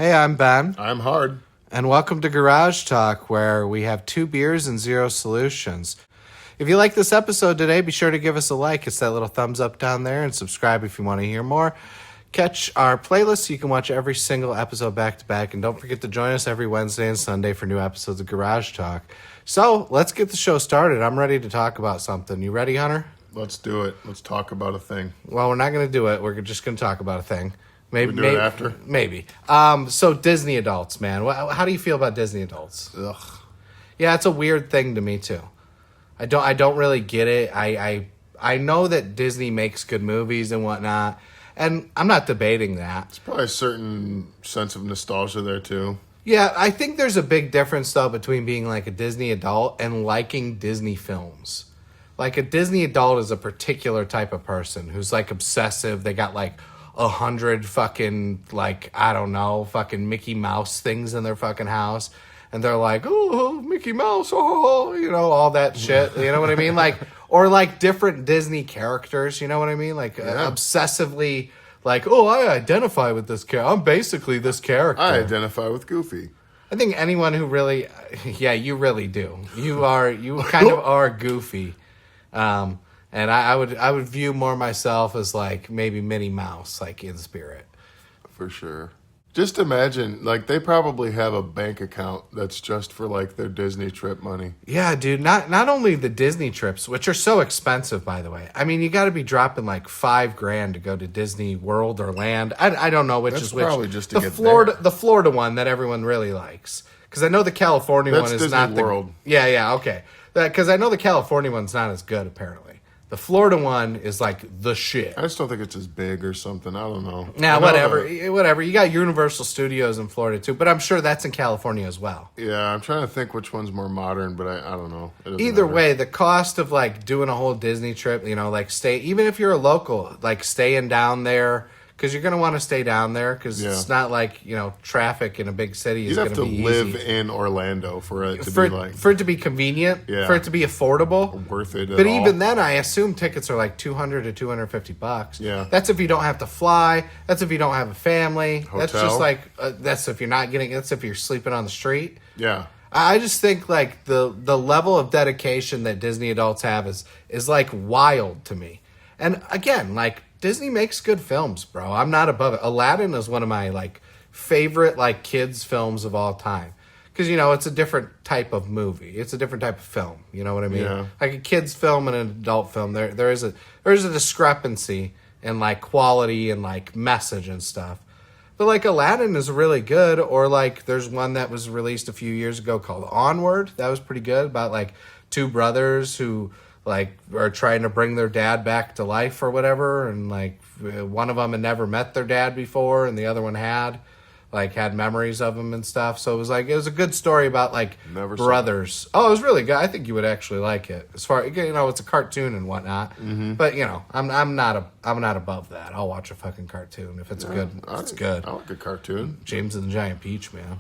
Hey, I'm Ben, I'm hard. and welcome to Garage Talk, where we have 2 beers and 0 solutions. If you like this episode today, be sure to give us a like. It's that little thumbs up down there, and subscribe if you want to hear more. Catch our playlist so you can watch every single episode back to back, and don't forget to join us every Wednesday and Sunday for new episodes of Garage Talk. So, let's get the show started. I'm ready to talk about something. You ready, Hunter? Let's do it. Let's talk about a thing. Well, we're not going to do it. We're just going to talk about a thing. Maybe We do it after? Maybe. So Disney adults, man. How do you feel about Disney adults? Ugh. Yeah, it's a weird thing to me too. I don't really get it. I know that Disney makes good movies and whatnot, and I'm not debating that. It's probably a certain sense of nostalgia there too. Yeah, I think there's a big difference though between being like a Disney adult and liking Disney films. Like a Disney adult is a particular type of person who's like obsessive. They got like 100 fucking, like, I don't know, fucking Mickey Mouse things in their fucking house. And they're like, oh, Mickey Mouse, oh, you know, all that shit. You know what I mean? Like, or like different Disney characters, you know what I mean? Like, obsessively, like, oh, I identify with this character. I'm basically this character. I identify with Goofy. I think anyone who really, yeah, you really do. You kind of are Goofy. And I would view more myself as like maybe Minnie Mouse, like in spirit. For sure. Just imagine, like, they probably have a bank account that's just for, like, their Disney trip money. Yeah, dude. Not only the Disney trips, which are so expensive, by the way. I mean, you got to be dropping like $5,000 to go to Disney World or Land. I don't know which That's is which. probably just to the get Florida, there. the Florida one that everyone really likes, because I know the California That's one is Disney not World. Yeah, okay. Because I know the California one's not as good apparently. The Florida one is like the shit. I just don't think it's as big or something. I don't know. Nah, whatever. You got Universal Studios in Florida too, but I'm sure that's in California as well. Yeah, I'm trying to think which one's more modern, but I don't know. Either way, the cost of like doing a whole Disney trip, you know, like even if you're a local, like staying down there, because you're going to want to stay down there because it's not like, you know, traffic in a big city is going to be easy. You'd have to live in Orlando for it to be like... For it to be convenient, for it to be affordable. Worth it But even then, I assume tickets are like $200 to $250. Yeah. That's if you don't have to fly. That's if you don't have a family. Hotel. That's just like, that's if you're not getting, that's if you're sleeping on the street. Yeah. I just think like the level of dedication that Disney adults have is like wild to me. And again, like, Disney makes good films, bro. I'm not above it. Aladdin is one of my like favorite like kids films of all time. Because, you know, it's a different type of movie. It's a different type of film. You know what I mean? Yeah. Like a kid's film and an adult film, there is a discrepancy in like quality and like message and stuff. But like Aladdin is really good. Or like there's one that was released a few years ago called Onward. That was pretty good, about like 2 brothers who like are trying to bring their dad back to life or whatever, and like one of them had never met their dad before and the other one had memories of him and stuff. So it was a good story about like brothers. Oh, it was really good. I think you would actually like it. As far, you know, it's a cartoon and whatnot. Mm-hmm. But you know, I'm not above that. I'll watch a fucking cartoon if it's good. It's good. I like a cartoon. James and the Giant Peach, man.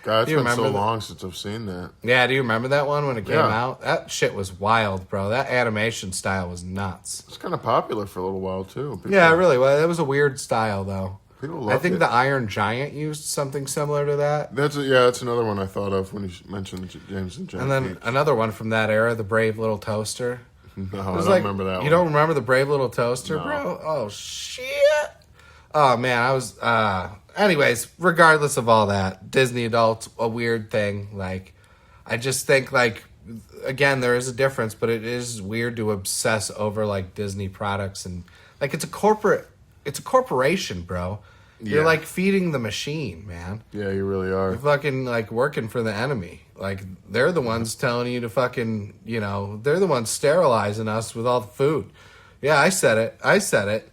God, it's been so long since I've seen that. Yeah, do you remember that one when it came out? That shit was wild, bro. That animation style was nuts. It's kind of popular for a little while, too. Yeah, really. Well, that was a weird style, though. People loved it. I think the Iron Giant used something similar to that. That's another one I thought of when you mentioned James and Giant And then Peach. another one from that era, the Brave Little Toaster. No, I don't remember that one. You don't remember the Brave Little Toaster, No. bro? Oh, shit. Oh, man, I was... Anyways, regardless of all that, Disney adults, a weird thing. Like, I just think, like, again, there is a difference, but it is weird to obsess over, like, Disney products. And, like, it's a corporation, bro. You're, like, feeding the machine, man. Yeah, you really are. You're fucking, like, working for the enemy. Like, they're the ones telling you to fucking, you know, they're the ones sterilizing us with all the food. Yeah, I said it.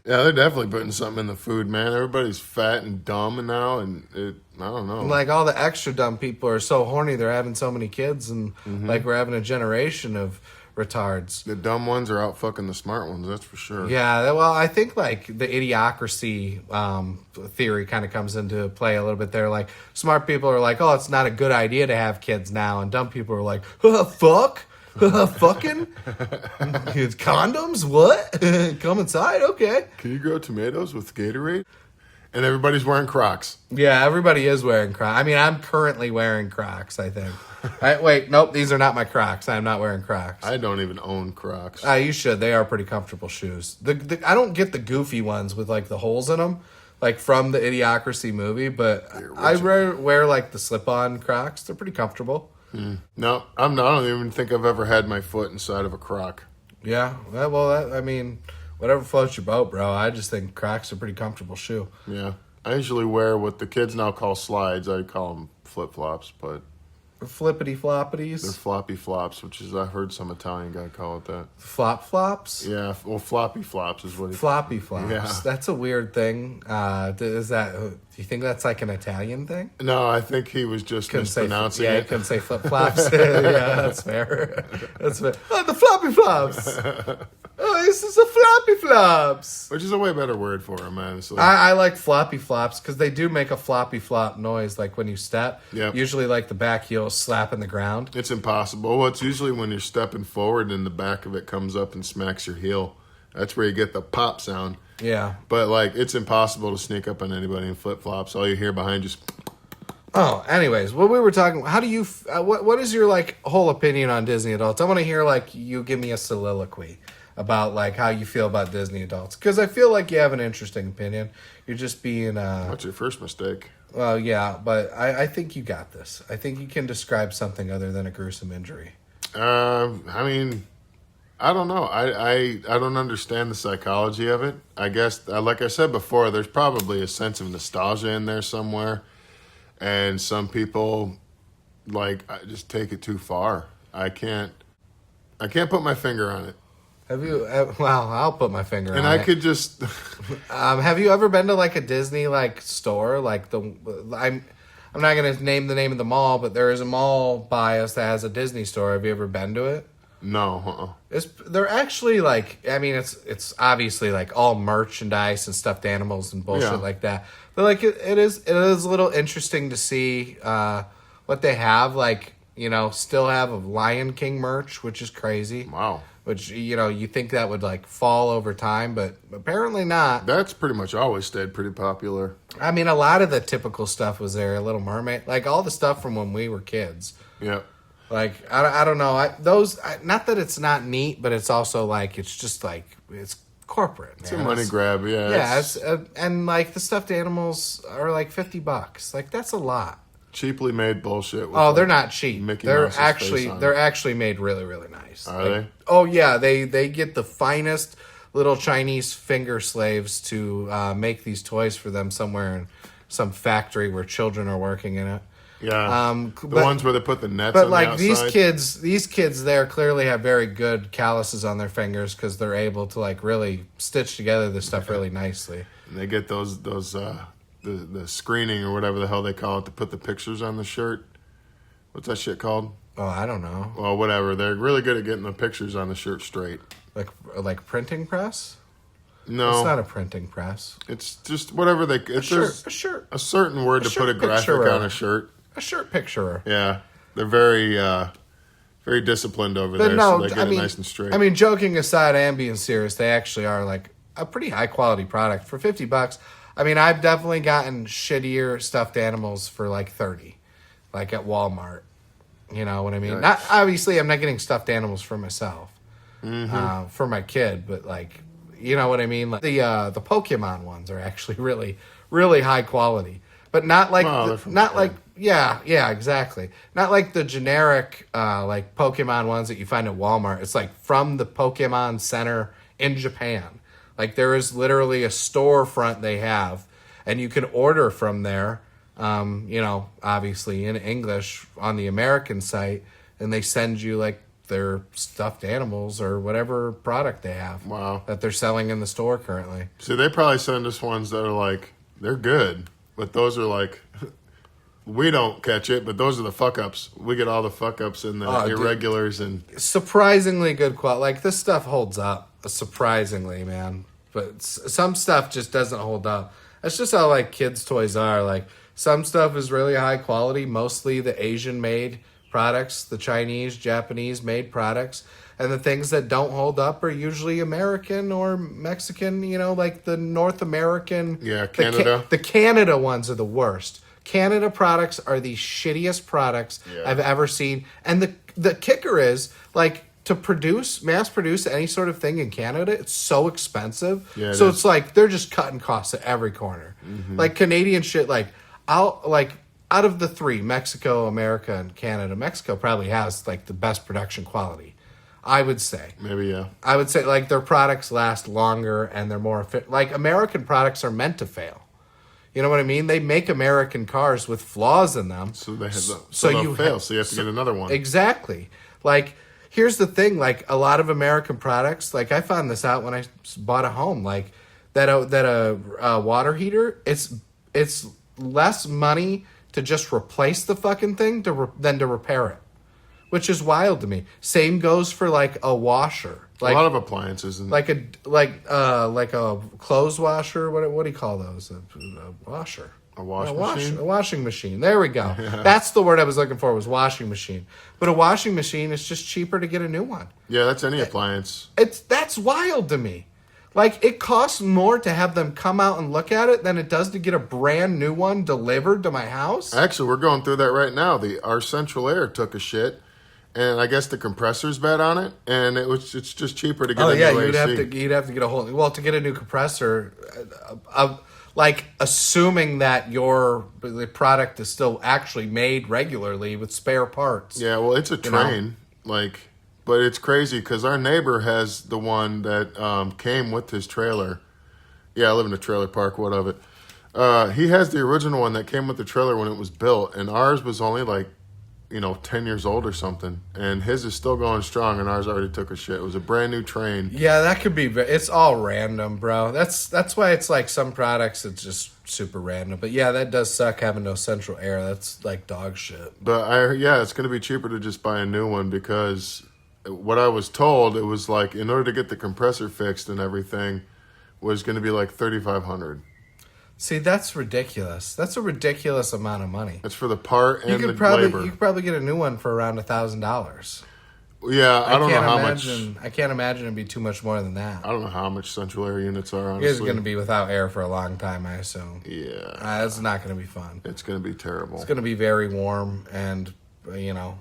Yeah, they're definitely putting something in the food, man. Everybody's fat and dumb now, and I don't know. And like all the extra dumb people are so horny, they're having so many kids, and like we're having a generation of retards. The dumb ones are out fucking the smart ones, that's for sure. Yeah, well, I think like the idiocracy theory kind of comes into play a little bit there. Like smart people are like, oh, it's not a good idea to have kids now, and dumb people are like, fuck. Fucking condoms? What? Come inside? Okay. Can you grow tomatoes with Gatorade? And everybody's wearing Crocs. Yeah, everybody is wearing Crocs. I mean, I'm currently wearing Crocs, I think. Wait, nope, these are not my Crocs. I'm not wearing Crocs. I don't even own Crocs. You should. They are pretty comfortable shoes. I don't get the goofy ones with like the holes in them, like from the Idiocracy movie, but I wear like the slip-on Crocs. They're pretty comfortable. No, I don't even think I've ever had my foot inside of a Croc. Yeah, well, I mean, whatever floats your boat, bro. I just think Crocs are a pretty comfortable shoe. Yeah. I usually wear what the kids now call slides. I call them flip-flops, but... Flippity floppities. They're floppy flops, which is, I heard some Italian guy call it that. Flop flops? Yeah, well, floppy flops is what he... Floppy flops. Yeah. That's a weird thing. Is that? Do you think that's like an Italian thing? No, I think he was just mispronouncing it. He couldn't say flip flops. Yeah, that's fair. That's fair. Oh, the floppy flops. Oh, this is a floppy flops. Which is a way better word for them, honestly. I like floppy flops because they do make a floppy flop noise, like when you step. Yep. Usually, like the back heel slapping the ground. It's impossible. Well, it's usually when you're stepping forward and the back of it comes up and smacks your heel. That's where you get the pop sound. Yeah. But, like, it's impossible to sneak up on anybody in flip-flops. All you hear behind you is... Oh, anyways, what we were talking, how do you, what is your, like, whole opinion on Disney adults? I want to hear, like, you give me a soliloquy about, like, how you feel about Disney adults. Because I feel like you have an interesting opinion. You're just being... What's your first mistake? Well, yeah, but I think you got this. I think you can describe something other than a gruesome injury. I mean, I don't know. I don't understand the psychology of it. I guess, like I said before, there's probably a sense of nostalgia in there somewhere. And some people, like, just take it too far. I can't put my finger on it. Have you? Well, I'll put my finger on it. And I could just... have you ever been to like a Disney like store? Like I'm not gonna name the name of the mall, but there is a mall by us that has a Disney store. Have you ever been to it? No. They're actually like, I mean, it's obviously like all merchandise and stuffed animals and bullshit like that. But like it is a little interesting to see what they have. Like, you know, still have a Lion King merch, which is crazy. Wow. Which, you know, you think that would like fall over time, but apparently not. That's pretty much always stayed pretty popular. I mean, a lot of the typical stuff was there. Little Mermaid, like all the stuff from when we were kids. Yeah. Like, I don't know. Not that it's not neat, but it's also like, it's just like, it's corporate. It's a money grab, yeah. Yeah, and like the stuffed animals are like $50. Like, that's a lot. Cheaply made bullshit. Oh, they're not cheap. Mickey They're Mouse's actually face on they're it. actually made really, really nice. Are they? Oh yeah, they get the finest little Chinese finger slaves to make these toys for them somewhere in some factory where children are working in it. Yeah. The ones where they put the nets on But the like outside. these kids there clearly have very good calluses on their fingers because they're able to like really stitch together this stuff really nicely. And they get those the screening or whatever the hell they call it to put the pictures on the shirt. What's that shit called? Oh, I don't know. Well, whatever. They're really good at getting the pictures on the shirt straight. Like printing press? No, It's not a printing press. it's just whatever they. A shirt. A certain word to put a graphic picturer. on a shirt. A shirt picturer. Yeah, they're very disciplined over But there, no, so they get it nice and straight. I mean, joking aside and being serious, they actually are like a pretty high quality product for $50. I mean, I've definitely gotten shittier stuffed animals for like 30, like at Walmart. You know what I mean? Yikes. Not obviously, I'm not getting stuffed animals for myself, for my kid, but like, you know what I mean? Like the Pokemon ones are actually really, really high quality, but not like yeah, exactly. Not like the generic like Pokemon ones that you find at Walmart. It's like from the Pokemon Center in Japan. Like there is literally a storefront they have, and you can order from there. You know, obviously in English on the American site, and they send you like their stuffed animals or whatever product they have. Wow. That they're selling in the store currently. See, they probably send us ones that are like they're good, but those are like we don't catch it, but those are the fuck ups. We get all the fuck ups and the irregulars and surprisingly good quality. Like this stuff holds up surprisingly, man. But some stuff just doesn't hold up. That's just how like kids' toys are. Like some stuff is really high quality, mostly the Asian made products, the Chinese, Japanese made products. And the things that don't hold up are usually American or Mexican, like the North American. Yeah, Canada. The Canada ones are the worst. Canada products are the shittiest products I've ever seen. And the kicker is, like, to mass produce any sort of thing in Canada, it's so expensive. Yeah, so it's like they're just cutting costs at every corner. Mm-hmm. Like Canadian shit, out of the three, Mexico, America, and Canada, Mexico probably has like the best production quality. I would say. Maybe, yeah. I would say, like, their products last longer and they're more efficient. Like, American products are meant to fail. You know what I mean? They make American cars with flaws in them. So they have so you fail, so you have to get another one. Exactly. Like, here's the thing. Like, a lot of American products, like, I found this out when I bought a home. Like, that a water heater, it's less money to just replace the fucking thing than to repair it. Which is wild to me. Same goes for like a washer. Like, a lot of appliances, like a clothes washer. What do you call those? A washer. A machine. A washing machine. There we go. Yeah. That's the word I was looking for. Was washing machine. But a washing machine is just cheaper to get a new one. Yeah, that's any appliance. That's wild to me. Like, it costs more to have them come out and look at it than it does to get a brand new one delivered to my house. Actually, we're going through that right now. Our central air took a shit. And I guess the compressor's bad on it, and it's just cheaper to get a new AC. You'd have to get a whole... Well, to get a new compressor, like, assuming that the product is still actually made regularly with spare parts. Yeah, well, it's a train, but it's crazy, because our neighbor has the one that came with his trailer. Yeah, I live in a trailer park, what of it? He has the original one that came with the trailer when it was built, and ours was only 10 years old or something, and his is still going strong, and ours already took a shit. It was a brand new train. Yeah, that could be. It's all random, bro. That's why it's like some products it's just super random. But yeah, that does suck having no central air. That's like dog shit. But it's going to be cheaper to just buy a new one, because what I was told, it was like in order to get the compressor fixed and everything was going to be like $3,500. See, that's ridiculous. That's a ridiculous amount of money. It's for the part and the labor. You could probably get a new one for around $1,000. Yeah, I don't know how much. I can't imagine it'd be too much more than that. I don't know how much central air units are, honestly. It's going to be without air for a long time, I assume. Yeah. That's not going to be fun. It's going to be terrible. It's going to be very warm and,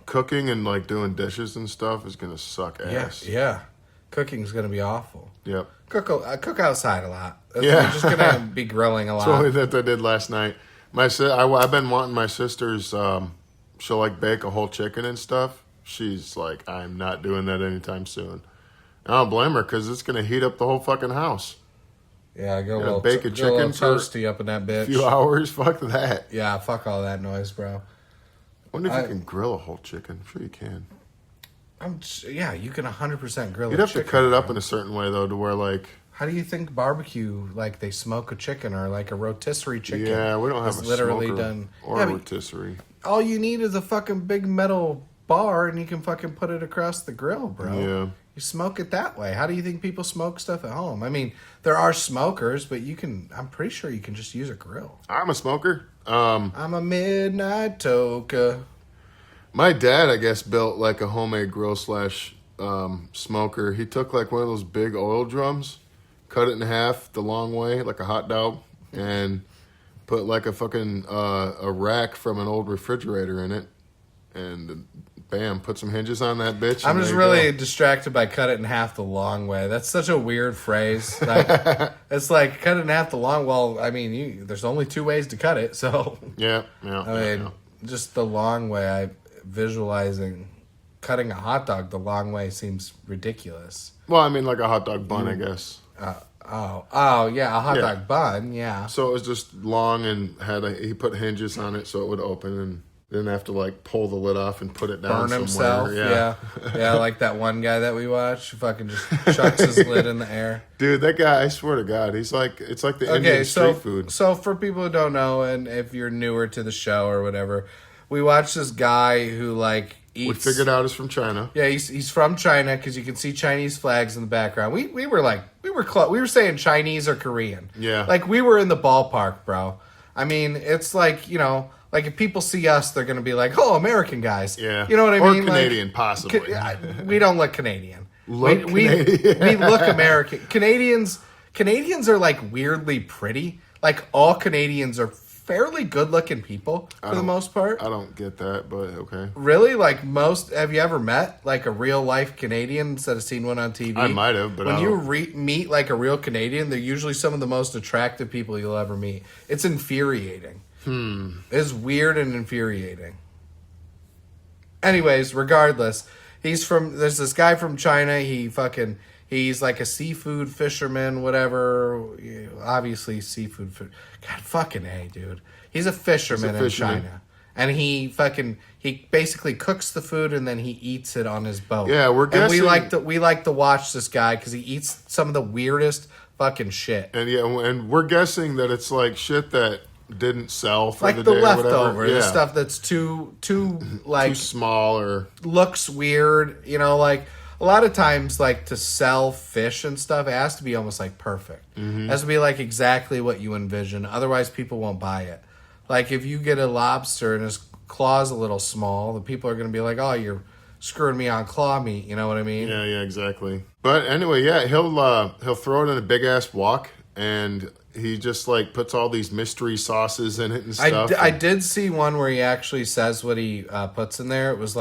Cooking and, doing dishes and stuff is going to suck ass. Yeah. Cooking's going to be awful. Yep. Cook outside a lot. Yeah. You're just going to be grilling a lot. That's only that I did last night. I've been wanting my sister's, she'll bake a whole chicken and stuff. She's like, I'm not doing that anytime soon. I don't blame her, because it's going to heat up the whole fucking house. Yeah, bake a chicken toasty up in that bitch. A few hours, fuck that. Yeah, fuck all that noise, bro. I wonder if you can grill a whole chicken. I'm sure you can. You can 100% grill. You'd have to cut it up in a certain way, though, to where How do you think barbecue, they smoke a chicken or a rotisserie chicken? Yeah, we don't have a literally smoker done or a rotisserie. All you need is a fucking big metal bar, and you can fucking put it across the grill, bro. Yeah. You smoke it that way. How do you think people smoke stuff at home? I mean, there are smokers, but I'm pretty sure you can just use a grill. I'm a smoker. I'm a midnight toker. My dad, I guess, built a homemade grill / smoker. He took one of those big oil drums, cut it in half the long way, like a hot dog, and put a fucking a rack from an old refrigerator in it, and bam, put some hinges on that bitch. I'm just really distracted by cut it in half the long way. That's such a weird phrase. It's cut it in half the long. Well, I mean, there's only two ways to cut it, so yeah. Just the long way. Visualizing cutting a hot dog the long way seems ridiculous. Well, I mean, like a hot dog bun, I guess. Yeah, a hot dog bun, yeah. So it was just long and he put hinges on it so it would open, and didn't have to pull the lid off and put it down Burn somewhere. himself, yeah. Like that one guy that we watched, who fucking just chucks his lid in the air. Dude, that guy, I swear to God, it's like the Indian street food. So for people who don't know, and if you're newer to the show or whatever, we watched this guy who eats. We figured out he's from China. Yeah, he's from China, because you can see Chinese flags in the background. We were saying Chinese or Korean. Yeah, we were in the ballpark, bro. I mean, it's Like, if people see us, they're going to be like, oh, American guys. Yeah. You know what I mean? Or Canadian, like, possibly. We don't look Canadian. Canadian. We look American. Canadians are, like, weirdly pretty. Like, all Canadians are fairly good-looking people, for the most part. I don't get that, but okay. Really? Like, have you ever met, like, a real-life Canadian instead of seen one on TV? I might have, but when you meet, like, a real Canadian, they're usually some of the most attractive people you'll ever meet. It's infuriating. It's weird and infuriating. Anyways, regardless, there's this guy from China. He's like a seafood fisherman, whatever. Obviously, God, fucking A, dude. He's a fisherman in China. And he basically cooks the food and then he eats it on his boat. Yeah, we're guessing. And we like to watch this guy because he eats some of the weirdest fucking shit. And we're guessing that it's like shit that didn't sell for like the the day leftover, or whatever. the stuff that's too like too small or looks weird. You know, like a lot of times, like to sell fish and stuff, it has to be almost like perfect. It has to be like exactly what you envision. Otherwise, people won't buy it. Like if you get a lobster and his claw's a little small, the people are going to be like, "Oh, you're screwing me on claw meat." You know what I mean? Yeah, exactly. But anyway, yeah, he'll throw it in a big ass wok and he just like puts all these mystery sauces in it and stuff. I did see one where he actually says what he puts in there. It was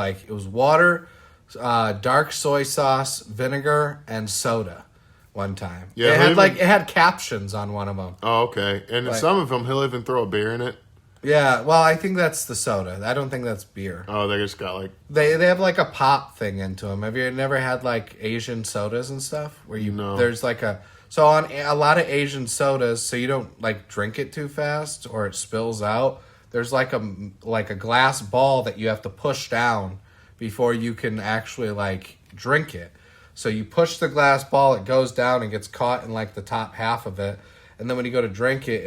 water, dark soy sauce, vinegar, and soda. One time, Yeah, it had captions on one of them. Oh, okay. And in some of them, he'll even throw a beer in it. Yeah, well, I think that's the soda. I don't think that's beer. Oh, they just got like they have like a pop thing into them. Have you never had like Asian sodas and stuff where there's like so on a lot of Asian sodas, so you don't like drink it too fast or it spills out. There's like a glass ball that you have to push down before you can actually like drink it. So you push the glass ball, it goes down and gets caught in like the top half of it, and then when you go to drink it,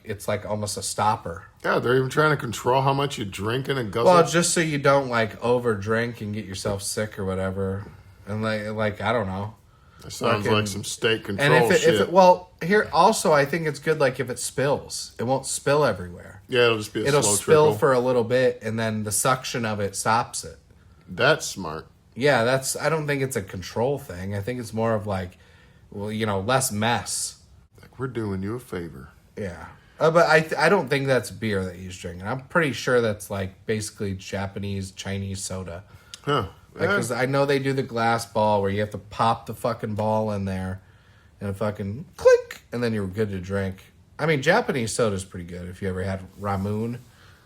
it's like almost a stopper. Yeah, they're even trying to control how much you drink in a guzzle. Well, just so you don't like over drink and get yourself sick or whatever, and like I don't know. That sounds like some state control and shit. Here also, I think it's good. Like if it spills, it won't spill everywhere. Yeah, it'll just be It'll slow spill trickle. for a little bit, and then the suction of it stops it. That's smart. Yeah, I don't think it's a control thing. I think it's more of like, well, less mess. Like we're doing you a favor. Yeah. But I don't think that's beer that he's drinking. I'm pretty sure that's like basically Japanese, Chinese soda. Huh. Because I know they do the glass ball where you have to pop the fucking ball in there and fucking clink, and then you're good to drink. I mean, Japanese soda's pretty good if you ever had ramen.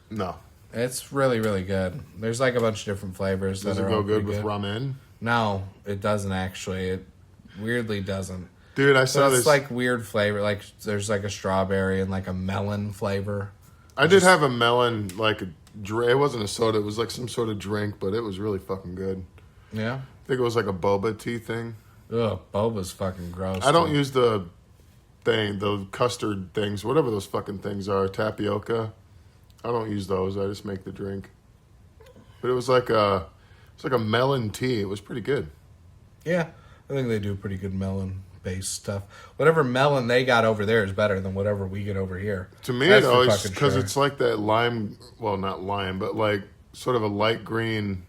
No. It's really, really good. There's like a bunch of different flavors. Does that it are go all good pretty with ramen? No, it doesn't actually. It weirdly doesn't. Dude, I saw It's this. like weird flavor. Like there's like a strawberry and like a melon flavor. I did have a melon, like it wasn't a soda. It was like some sort of drink, but it was really fucking good. Yeah. I think it was like a boba tea thing. Ugh, boba's fucking gross. I don't use the custard things, whatever those fucking things are, tapioca. I don't use those. I just make the drink. But it was like a melon tea. It was pretty good. Yeah, I think they do pretty good melon-based stuff. Whatever melon they got over there is better than whatever we get over here. To me, That's it for always fucking because sure. it's like that lime. Well, not lime, but like sort of a light green,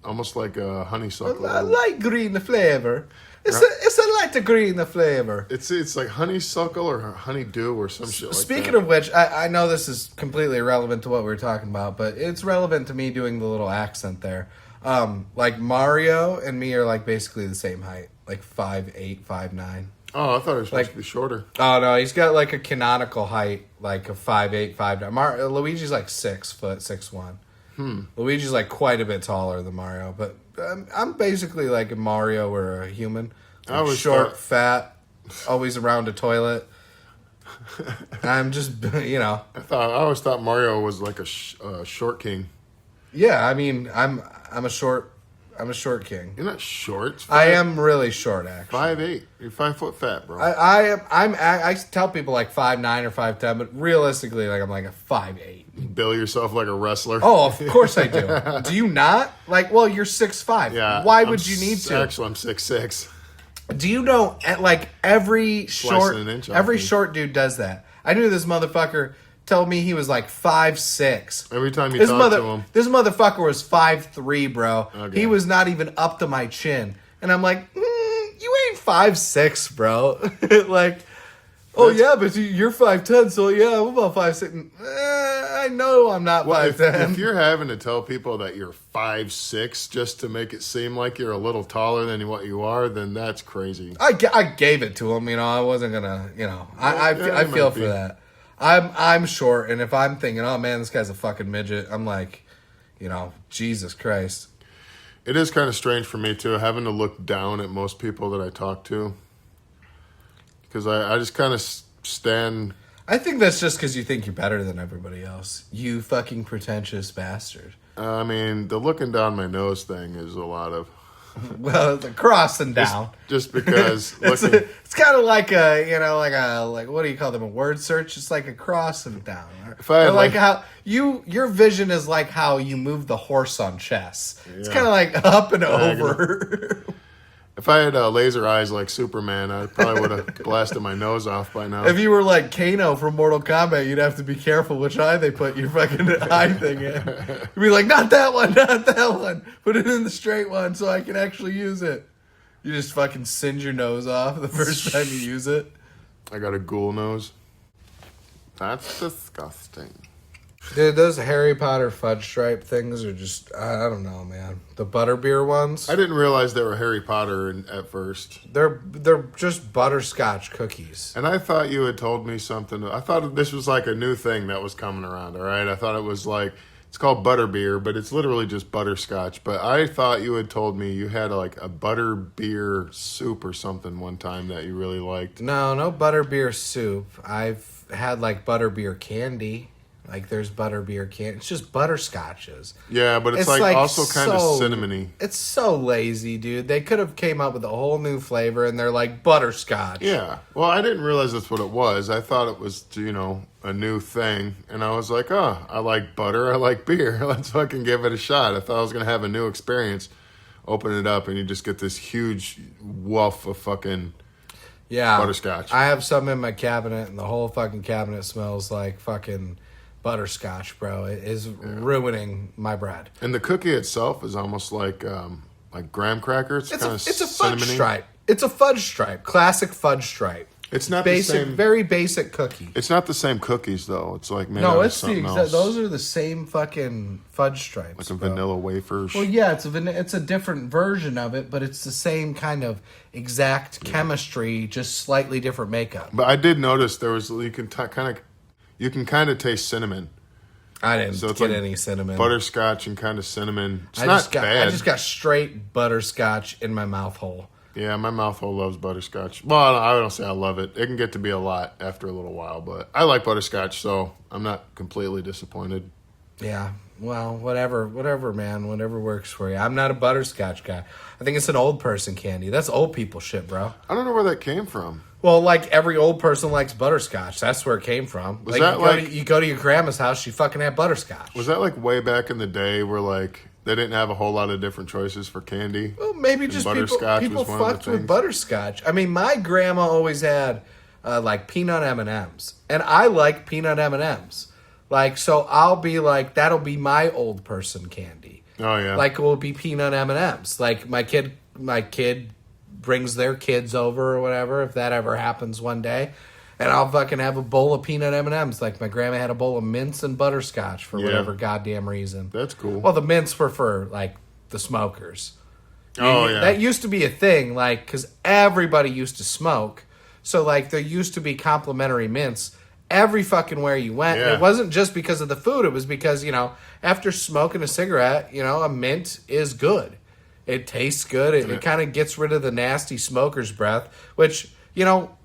almost like a honeysuckle. A light green flavor. It's a light green flavor. It's like honeysuckle or honeydew or some shit like that. Speaking of which, I know this is completely irrelevant to what we were talking about, but it's relevant to me doing the little accent there. Like Mario and me are like basically the same height, like 5'8", 5'9". Oh, I thought it was supposed to be shorter. Oh no, he's got like a canonical height, like a 5'8", 5'9". Luigi's like 6 foot, 6'1". Luigi's like quite a bit taller than Mario, but I'm basically like a Mario or a human. I was short, fat, always around a toilet. I'm just, I always thought Mario was like a short king. Yeah, I mean, I'm a short king. You're not short. I am really short, actually. 5'8". You're 5 foot fat, bro. I tell people like 5'9" or 5'10", but realistically, like I'm like a 5'8". Bill yourself like a wrestler. Oh, of course I do. Do you not? Like, well, you're 6'5". Yeah. Why would you need to? Actually, I'm 6'6". Do you know, like every Slicing an inch off short you. dude does that? I knew this motherfucker told me he was like 5'6". Every time you talk to him. This motherfucker was 5'3", bro. Okay. He was not even up to my chin. And I'm like, you ain't 5'6", bro. Like, oh yeah, but you're 5'10", so yeah, I'm about 5'6". I know I'm not 5'10". If you're having to tell people that you're 5'6" just to make it seem like you're a little taller than what you are, then that's crazy. I gave it to him, I wasn't gonna, I feel for that. I'm short, and if I'm thinking, oh man, this guy's a fucking midget, I'm like, Jesus Christ. It is kind of strange for me too, having to look down at most people that I talk to, because I just kind of stand. I think that's just because you think you're better than everybody else. You fucking pretentious bastard. I mean, the looking down my nose thing is a lot of. Well, the crossing down. Just because it's kind of like like what do you call them? A word search. It's like a crossing down. If I had like how your vision is like how you move the horse on chess. It's kind of like up and over. If I had laser eyes like Superman, I probably would have blasted my nose off by now. If you were like Kano from Mortal Kombat, you'd have to be careful which eye they put your fucking eye thing in. You'd be like, not that one, not that one. Put it in the straight one so I can actually use it. You just fucking singe your nose off the first time you use it. I got a ghoul nose. That's disgusting. Dude, those Harry Potter fudge stripe things are just, I don't know, man. The butterbeer ones. I didn't realize they were Harry Potter at first. They're just butterscotch cookies. And I thought you had told me something. I thought this was like a new thing that was coming around, all right? I thought it was like, it's called butterbeer, but it's literally just butterscotch. But I thought you had told me you had like a butterbeer soup or something one time that you really liked. No butterbeer soup. I've had like butterbeer candy. Like there's butterbeer candy. It's just butterscotches. Yeah, but it's like also kind of cinnamony. It's so lazy, dude. They could have came up with a whole new flavor, and they're like butterscotch. Yeah. Well, I didn't realize that's what it was. I thought it was, a new thing. And I was like, oh, I like butter. I like beer. Let's fucking give it a shot. I thought I was going to have a new experience. Open it up, and you just get this huge woof of fucking butterscotch. I have some in my cabinet, and the whole fucking cabinet smells like fucking butterscotch, bro. It is ruining my bread. And the cookie itself is almost like graham crackers. It's a fudge stripe. It's a fudge stripe. Classic fudge stripe. It's not basic, the same. Very basic cookie. It's not the same cookies though. It's like made out of something else. Those are the same fucking fudge stripes. Like a vanilla wafer. Well, yeah, it's a different version of it, but it's the same kind of exact chemistry, just slightly different makeup. But I did notice there was you can kind of taste cinnamon. I didn't get any cinnamon. Butterscotch and kind of cinnamon. It's bad. I just got straight butterscotch in my mouth hole. Yeah, my mouth hole loves butterscotch. Well, I don't say I love it. It can get to be a lot after a little while, but I like butterscotch, so I'm not completely disappointed. Yeah, well, whatever, man. Whatever works for you. I'm not a butterscotch guy. I think it's an old person candy. That's old people shit, bro. I don't know where that came from. Well, like every old person likes butterscotch. That's where it came from. Was that you go to your grandma's house, she fucking had butterscotch. Was that like way back in the day where like they didn't have a whole lot of different choices for candy? Well, maybe just people fucked with butterscotch. I mean, my grandma always had like peanut M&Ms, and I like peanut M&Ms. Like, so I'll be like, that'll be my old person candy. Oh yeah. Like it will be peanut M&Ms. Like my kid brings their kids over or whatever, if that ever happens one day, and I'll fucking have a bowl of peanut M&Ms. Like my grandma had a bowl of mints and butterscotch for whatever goddamn reason. That's cool. Well, the mints were for like the smokers. Oh yeah. That used to be a thing, like, because everybody used to smoke, so like there used to be complimentary mints every fucking where you went. Yeah. And it wasn't just because of the food, it was because, after smoking a cigarette, a mint is good. It tastes good. It kind of gets rid of the nasty smoker's breath, which,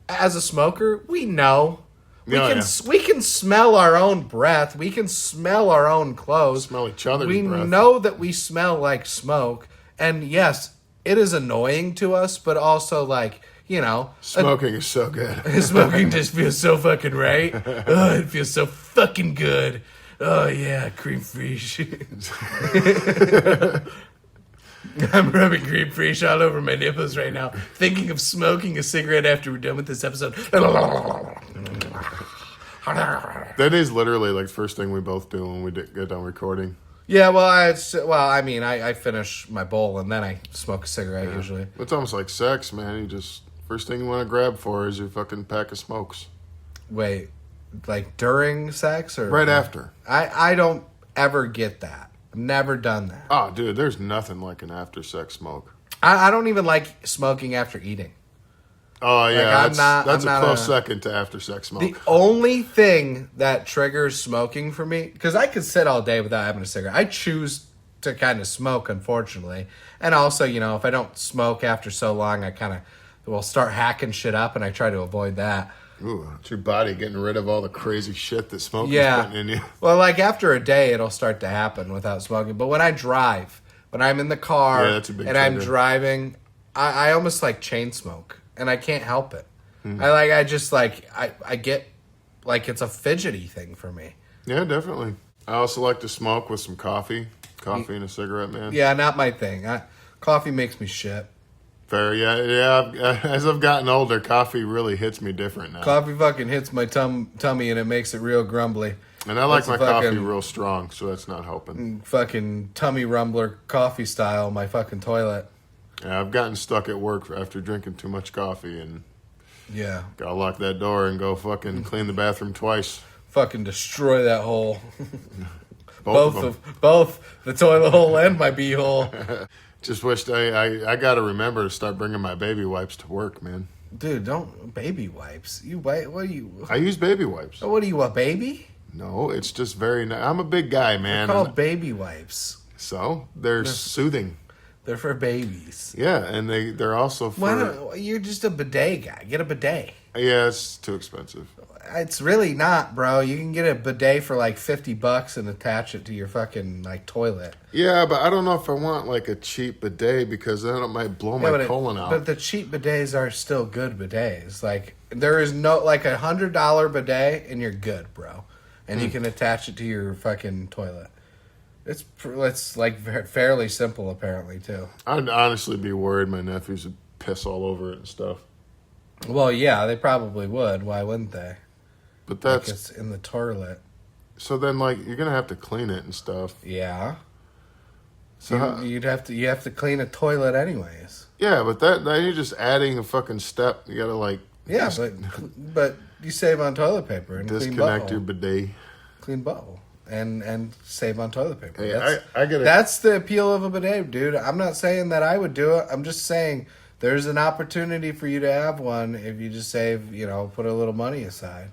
as a smoker, we know. We can smell our own breath. We can smell our own clothes. Smell each other's breath. We know that we smell like smoke. And yes, it is annoying to us, but also like, smoking is so good. Smoking just feels so fucking right. Oh, it feels so fucking good. Oh yeah, cream free. I'm rubbing cream free all over my nipples right now, thinking of smoking a cigarette after we're done with this episode. That is literally like the first thing we both do when we get done recording. Yeah, well, I finish my bowl and then I smoke a cigarette usually. It's almost like sex, man. You just first thing you want to grab for is your fucking pack of smokes. Wait, like during sex or Right after. I don't ever get that. I've never done that. Oh, dude, there's nothing like an after sex smoke. I don't even like smoking after eating. Oh yeah, Like, that's I'm a not close second to after sex smoke. The only thing that triggers smoking for me, because I could sit all day without having a cigarette. I choose to kind of smoke, unfortunately. And also, if I don't smoke after so long, I kind of will start hacking shit up, and I try to avoid that. Ooh, it's your body getting rid of all the crazy shit that smoke is putting in you. Well, like after a day, it'll start to happen without smoking. But when I drive, when I'm in the car that's a big and I'm trigger. driving, I almost like chain smoke, and I can't help it. I get like it's a fidgety thing for me. Yeah, definitely. I also like to smoke with some coffee and a cigarette, man. Yeah, not my thing. Coffee makes me shit. Fair, yeah. As I've gotten older, coffee really hits me different now. Coffee fucking hits my tummy and it makes it real grumbly. And I like That's my a coffee fucking- real strong, so that's not helping. Fucking tummy rumbler coffee style, my fucking toilet. Yeah, I've gotten stuck at work after drinking too much coffee and Yeah. gotta lock that door and go fucking clean the bathroom twice. Fucking destroy that hole. Both of them. Both the toilet hole and my bee hole. Just wished I got to remember to start bringing my baby wipes to work, man. Dude, don't baby wipes. What are you? I use baby wipes. What are you, a baby? No, it's just very nice. I'm a big guy, man. They're called baby wipes. So they're soothing. They're for babies. Yeah, and they're also for. Why don't, you're just a bidet guy. Get a bidet. Yeah, it's too expensive. It's really not, bro. You can get a bidet for like $50 and attach it to your fucking like toilet. Yeah, but I don't know if I want like a cheap bidet because then it might blow my colon out. But the cheap bidets are still good bidets. Like there is no like $100 bidet and you're good, bro. And you can attach it to your fucking toilet. It's like fairly simple apparently too. I'd honestly be worried my nephews would piss all over it and stuff. Well, yeah, they probably would. Why wouldn't they? But Like that's it's in the toilet. so then like you're gonna have to clean it and stuff. Yeah. So you have to clean a toilet anyways. yeah, but then you're just adding a fucking step. You gotta like Yeah, but you save on toilet paper and disconnect your clean bidet. clean butthole and save on toilet paper. Hey, I get it. That's the appeal of a bidet, dude. I'm not saying that I would do it. I'm just saying there's an opportunity for you to have one if you just save, put a little money aside.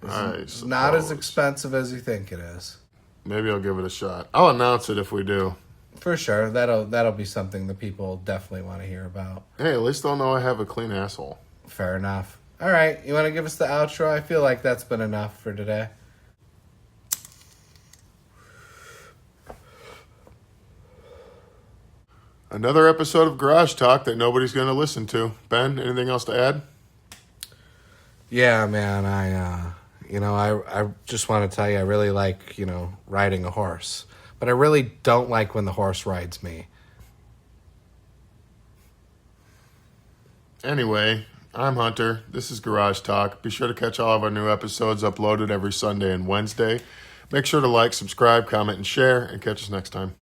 It's not as expensive as you think it is. Maybe I'll give it a shot. I'll announce it if we do. For sure, that'll be something that people definitely want to hear about. Hey, at least they'll know I have a clean asshole. Fair enough. All right, you want to give us the outro? I feel like that's been enough for today. Another episode of Garage Talk that nobody's going to listen to. Ben, anything else to add? Yeah, man, I just want to tell you I really like, riding a horse. But I really don't like when the horse rides me. Anyway, I'm Hunter. This is Garage Talk. Be sure to catch all of our new episodes uploaded every Sunday and Wednesday. Make sure to like, subscribe, comment, and share, and catch us next time.